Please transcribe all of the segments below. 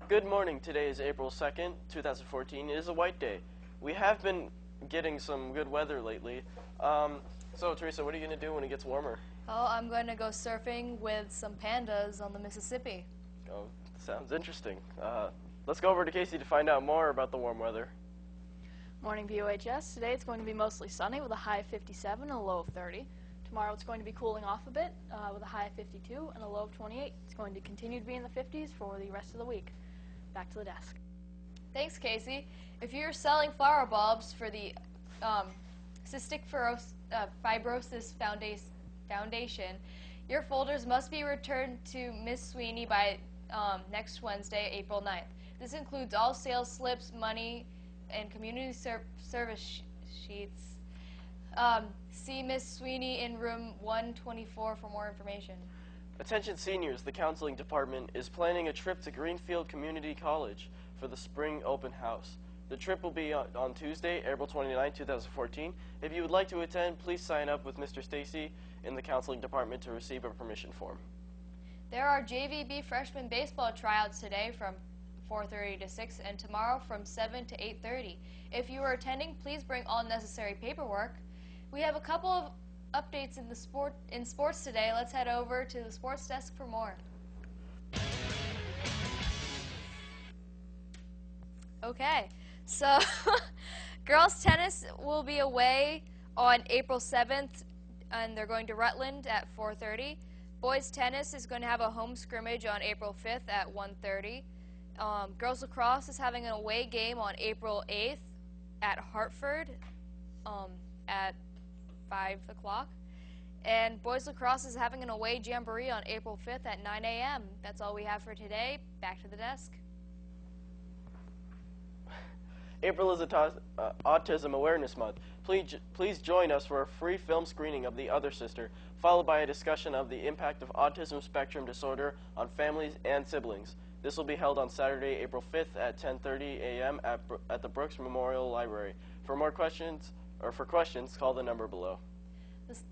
Good morning. Today is April 2nd, 2014. It is a white day. We have been getting some good weather lately. So, Teresa, what are you going to do when it gets warmer? Oh, I'm going to go surfing with some pandas on the Mississippi. Oh, sounds interesting. Let's go over to Casey to find out more about the warm weather. Morning, BUHS. Today it's going to be mostly sunny with a high of 57 and a low of 30. Tomorrow it's going to be cooling off a bit with a high of 52 and a low of 28. It's going to continue to be in the 50s for the rest of the week. Back to the desk. Thanks, Casey. If you're selling flower bulbs for the Cystic Fibrosis Foundation, your folders must be returned to Miss Sweeney by next Wednesday, April 9th. This includes all sales slips, money, and community service sheets. See Miss Sweeney in room 124 for more information. Attention seniors, the counseling department is planning a trip to Greenfield Community College for the spring open house. The trip will be on Tuesday, April 29, 2014. If you would like to attend, please sign up with Mr. Stacy in the counseling department to receive a permission form. There are JVB freshman baseball tryouts today from 4:30 to 6 and tomorrow from 7 to 8:30. If you are attending, please bring all necessary paperwork. We have a couple of updates in sports today. Let's head over to the sports desk for more. Okay, so girls tennis will be away on April 7th, and they're going to Rutland at 4:30. Boys tennis is going to have a home scrimmage on April 5th at 1:30. Girls lacrosse is having an away game on April 8th at Hartford at 5 o'clock. And boys lacrosse is having an away jamboree on April 5th at 9 a.m. That's all we have for today. Back to the desk. April is Autism Awareness Month. Please join us for a free film screening of The Other Sister, followed by a discussion of the impact of autism spectrum disorder on families and siblings. This will be held on Saturday, April 5th at 10:30 a.m. at the Brooks Memorial Library. For more questions, call the number below.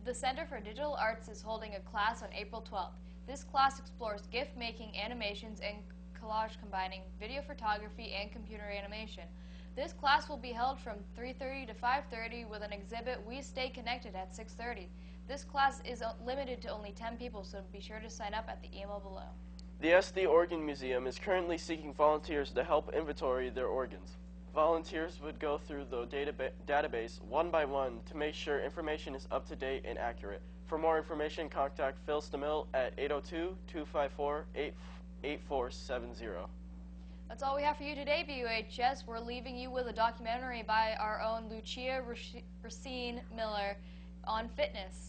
The Center for Digital Arts is holding a class on April 12th. This class explores gift-making, animations, and collage combining video photography and computer animation. This class will be held from 3:30 to 5:30 with an exhibit, We Stay Connected, at 6:30. This class is limited to only 10 people, so be sure to sign up at the email below. The SD Organ Museum is currently seeking volunteers to help inventory their organs. Volunteers would go through the database one by one to make sure information is up to date and accurate. For more information, contact Phil Stamil at 802-254-8470. That's all we have for you today, BUHS. We're leaving you with a documentary by our own Lucia Racine Miller on fitness.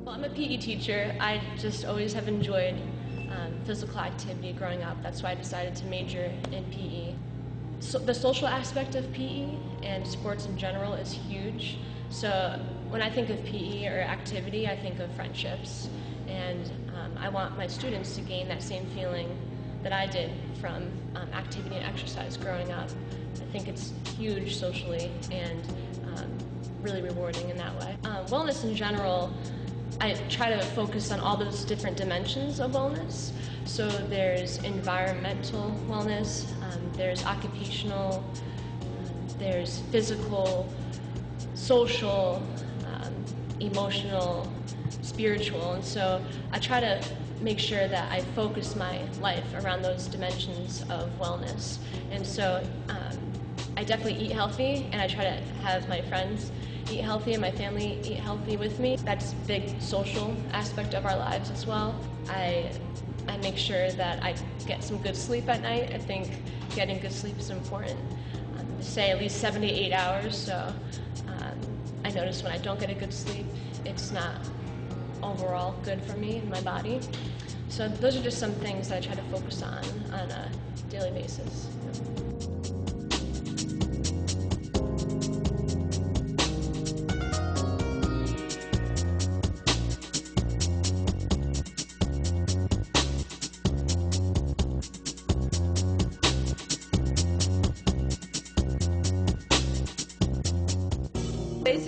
Well, I'm a PE teacher. I just always have enjoyed physical activity growing up. That's why I decided to major in PE. So the social aspect of PE and sports in general is huge. So when I think of PE or activity, I think of friendships. And I want my students to gain that same feeling that I did from activity and exercise growing up. I think it's huge socially and really rewarding in that way. Wellness in general, I try to focus on all those different dimensions of wellness. So there's environmental wellness, there's occupational, there's physical, social, emotional, spiritual. And so I try to make sure that I focus my life around those dimensions of wellness. And so I definitely eat healthy, and I try to have my friends eat healthy and my family eat healthy with me. That's a big social aspect of our lives as well. I make sure that I get some good sleep at night. I think getting good sleep is important. Say at least 7 to 8 hours, so I notice when I don't get a good sleep, it's not overall good for me and my body. So those are just some things that I try to focus on a daily basis.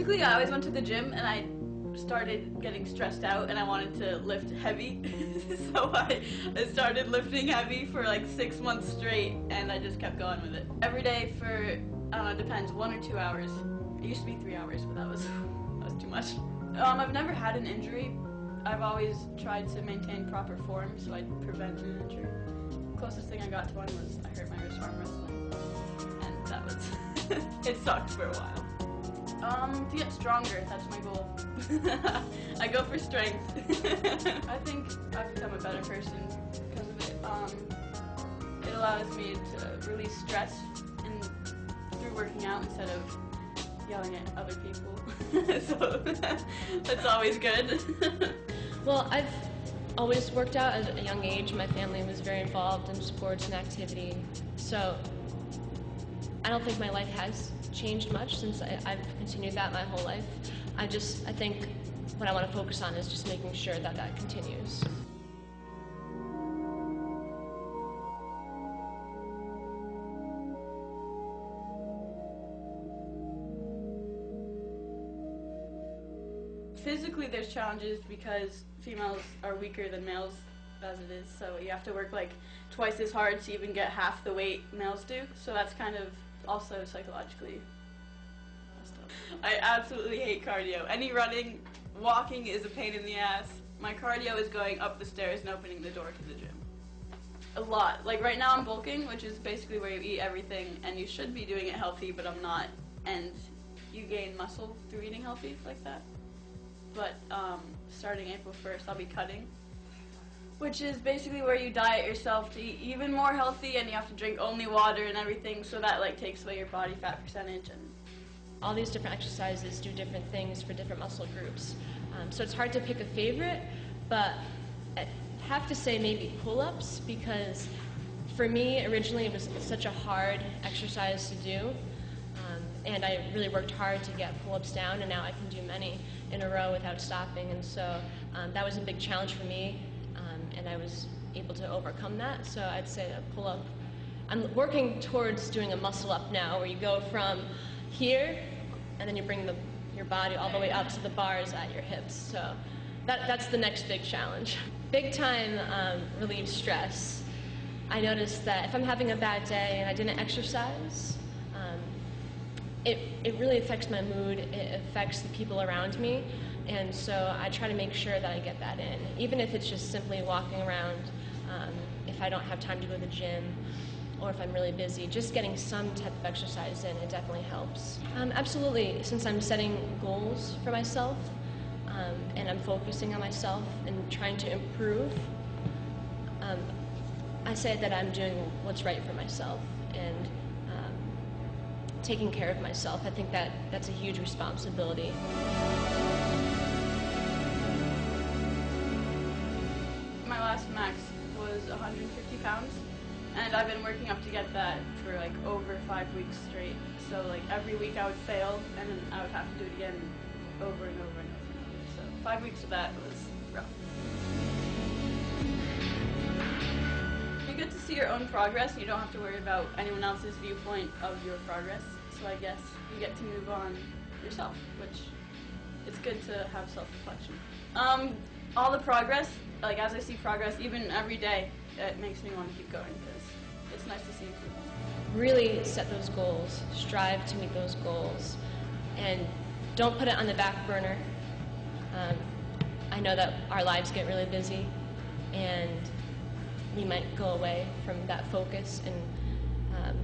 Basically, I always went to the gym and I started getting stressed out and I wanted to lift heavy. So I started lifting heavy for like 6 months straight and I just kept going with it. Every day for, I don't know, it depends, 1 or 2 hours. It used to be 3 hours, but that was too much. I've never had an injury. I've always tried to maintain proper form so I'd prevent an injury. Closest thing I got to one was I hurt my wrist arm wrestling. And that was, it sucked for a while. To get stronger, that's my goal. I go for strength. I think I've become a better person because of it. It allows me to release stress through working out instead of yelling at other people. So that's always good. Well, I've always worked out at a young age. My family was very involved in sports and activity. So I don't think my life has changed much since I've continued that my whole life. I think what I want to focus on is just making sure that that continues. Physically, there's challenges because females are weaker than males as it is, so you have to work like twice as hard to even get half the weight males do, so that's kind of also psychologically messed up. I absolutely hate cardio. Any running, walking is a pain in the ass. My cardio is going up the stairs and opening the door to the gym. A lot. Like right now I'm bulking, which is basically where you eat everything, and you should be doing it healthy, but I'm not, and you gain muscle through eating healthy like that. But starting April 1st, I'll be cutting, which is basically where you diet yourself to eat even more healthy, and you have to drink only water and everything, so that like takes away your body fat percentage. And all these different exercises do different things for different muscle groups. So it's hard to pick a favorite, but I have to say maybe pull-ups, because for me originally it was such a hard exercise to do. And I really worked hard to get pull-ups down, and now I can do many in a row without stopping. And so that was a big challenge for me, and I was able to overcome that. So I'd say a pull-up. I'm working towards doing a muscle-up now, where you go from here, and then you bring your body all the way up to the bars at your hips. So that's the next big challenge. Big time relieves stress. I noticed that if I'm having a bad day and I didn't exercise, it really affects my mood, it affects the people around me, and so I try to make sure that I get that in. Even if it's just simply walking around, if I don't have time to go to the gym, or if I'm really busy, just getting some type of exercise in, it definitely helps. Absolutely, since I'm setting goals for myself, and I'm focusing on myself and trying to improve, I say that I'm doing what's right for myself, and taking care of myself. I think that's a huge responsibility. my last max was 150 pounds, and I've been working up to get that for like over 5 weeks straight. So like every week I would fail, and then I would have to do it again over and over and over and over. So 5 weeks of that was rough. You get to see your own progress, and you don't have to worry about anyone else's viewpoint of your progress. So I guess you get to move on yourself, which it's good to have self-reflection. All the progress, like as I see progress, even every day, it makes me want to keep going because it's nice to see improvement. Really set those goals, strive to meet those goals, and don't put it on the back burner. I know that our lives get really busy, and we might go away from that focus, and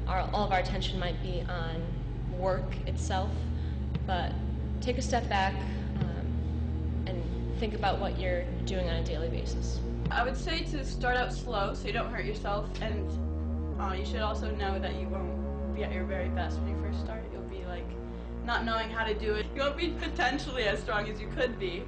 all of our attention might be on work itself, but take a step back and think about what you're doing on a daily basis. I would say to start out slow so you don't hurt yourself, and you should also know that you won't be at your very best when you first start. You'll be like not knowing how to do it. You won't be potentially as strong as you could be,